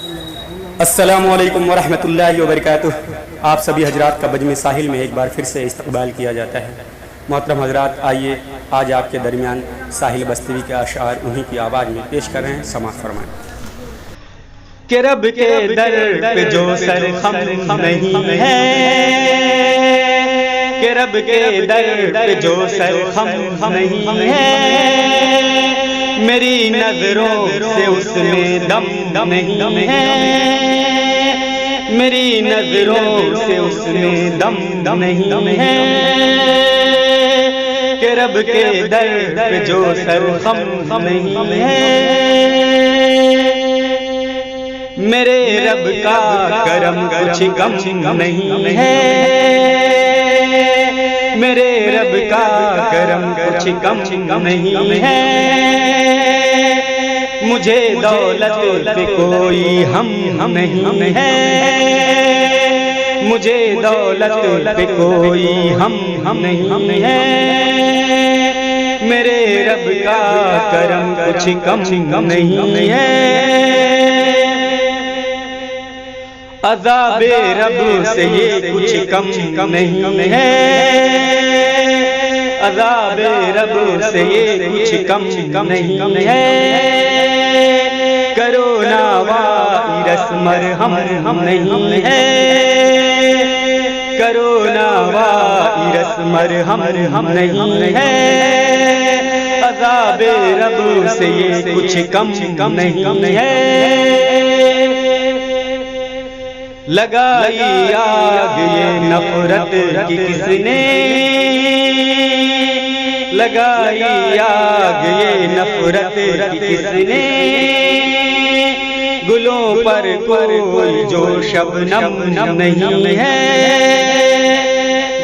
अस्सलामुअलैकुम वरहमतुल्लाहि वबरकातुह। आप सभी हजरात का बजमे साहिल में एक बार फिर से इस्तकबाल किया जाता है। मोहतरम हजरात, आइए आज आपके दरमियान साहिल बस्तवी के अशार उन्हीं की आवाज़ में पेश कर रहे हैं। समाअत फरमाएं। कि रब के दर पे जो सर खम नहीं है, कि रब के दर पे जो सर खम नहीं है, मेरी नजरों से उसमें दम नहीं है, मेरी नजरों से उसमें दम नहीं है, कि रब के दर पे जो सर खम नहीं है, मेरे रब का करम कुछ कम नहीं है, मेरे रब का करम कुछ कम नहीं है, मुझे दौलत पे कोई हम नहीं है, मुझे दौलत पे कोई हम नहीं है, मेरे रब का करम कुछ कम नहीं है, अज़ाबे रब से ये कुछ कम नहीं है, अज़ाबे रब से ये कुछ कम नहीं है, कोरोना वायरस मरहम नहीं है, कोरोना वायरस मरहम नहीं है, अज़ाबे रब से ये कुछ कम नहीं है, लगाई आग ये नफरत की किसने, लगाई आग ये नफरत की किसने, गुलों पर कोई जो शबनम नहीं है,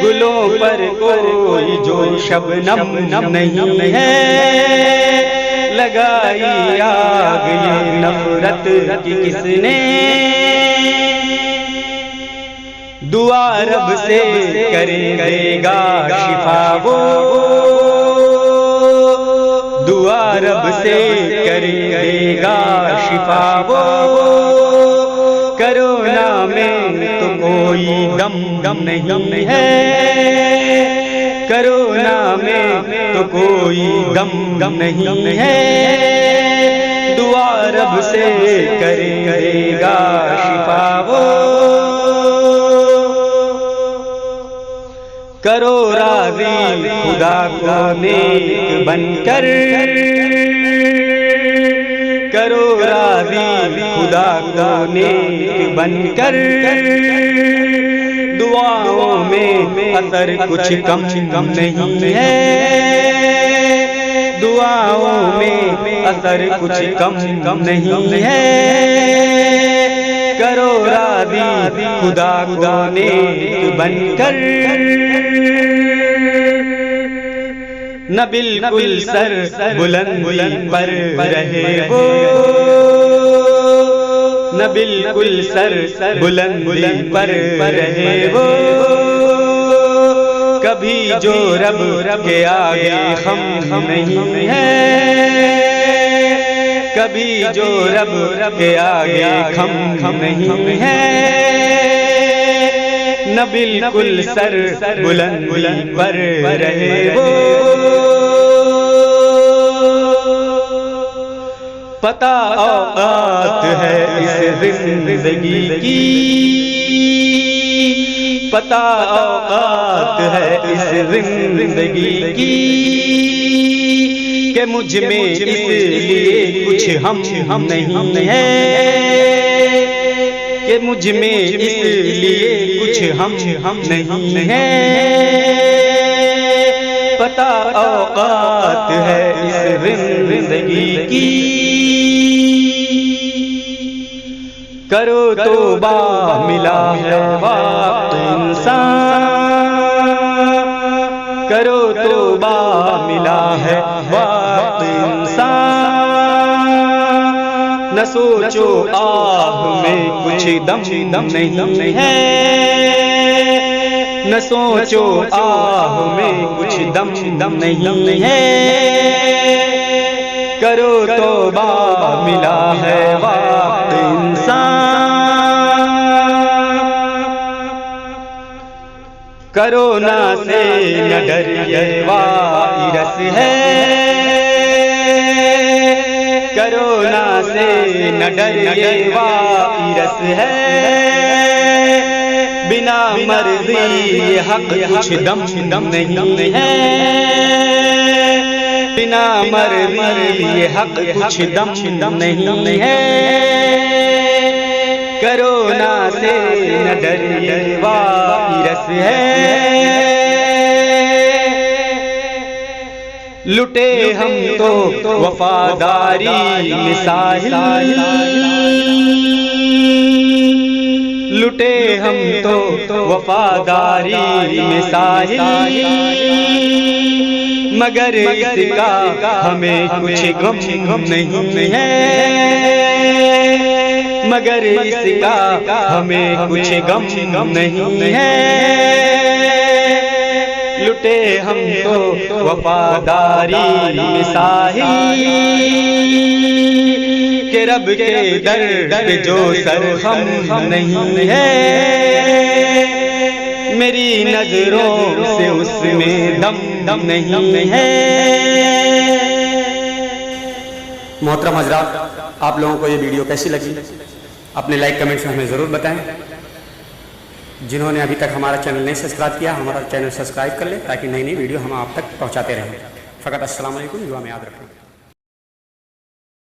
गुलों पर कोई जो शबनम नहीं है, लगाई आग ये नफरत की किसने, दुआ रब से करेगा शिफा वो, दुआ रब से करेगा शिफा वो, कोरोना में तो कोई दम नहीं है, कोरोना में तो कोई दम नहीं है, दुआ रब से करेगा शिफा वो, करो राज़ी खुदा को नेक बनकर, करो राज़ी खुदा को नेक बनकर, दुआओं में असर कुछ कम नहीं है, दुआओं में असर कुछ कम नहीं है, करो राज़ी खुदा को नेक बनकर, न बिल्कुल सर बुलंदी पर रहे वो, न बिल्कुल सर बुलंदी पर रहे वो, कभी जो रब के आगे हम नहीं है, कभी जो रब के आगे हम नहीं है, न बिल्कुल सर बुलंदी पर रहे वो, पता औकात है इस जिंदगी की, पता औकात है इस जिंदगी की, कि मुझ में इसलिए कुछ हम नहीं है, कि मुझ में इसलिए कुछ हम नहीं है, पता औकात है इस जिंदगी की, करो तौबा मिला है वक्त इंसान, करो तौबा मिला है वक्त इंसान, न सोचो आह में कुछ दम नहीं है, न सोचो आह में कुछ दम नहीं है, करो तौबा मिला है वक्त इंसान, कोरोना से न डरिए वायरस है, कोरोना से न डरिए वायरस है, बिना मर्जी ये हक कुछ दम नहीं है, बिना मर्जी ये हक कुछ दम नहीं है, कोरोना से न डरिए वायरस है। लुटे हम तो वफादारी में साहिल, लुटे हम तो वफादारी में साहिल, मगर इसका हमें कुछ गम नहीं है, मगर इसका हमें कुछ गम नहीं है। लुटे हम तो वफादारी में साहिल, के रब के दर पे जो सर हम नहीं है, मेरी नजरों से उसमें दम नहीं है। मोहतरम हजरात, आप लोगों को ये वीडियो कैसी लगी अपने लाइक कमेंट्स में हमें ज़रूर बताएं। जिन्होंने अभी तक हमारा चैनल नहीं सब्सक्राइब किया, हमारा चैनल सब्सक्राइब कर लें ताकि नई नई वीडियो हम आप तक पहुंचाते रहें। फ़कत अस्सलाम वालेकुम, दुआ में याद रखें।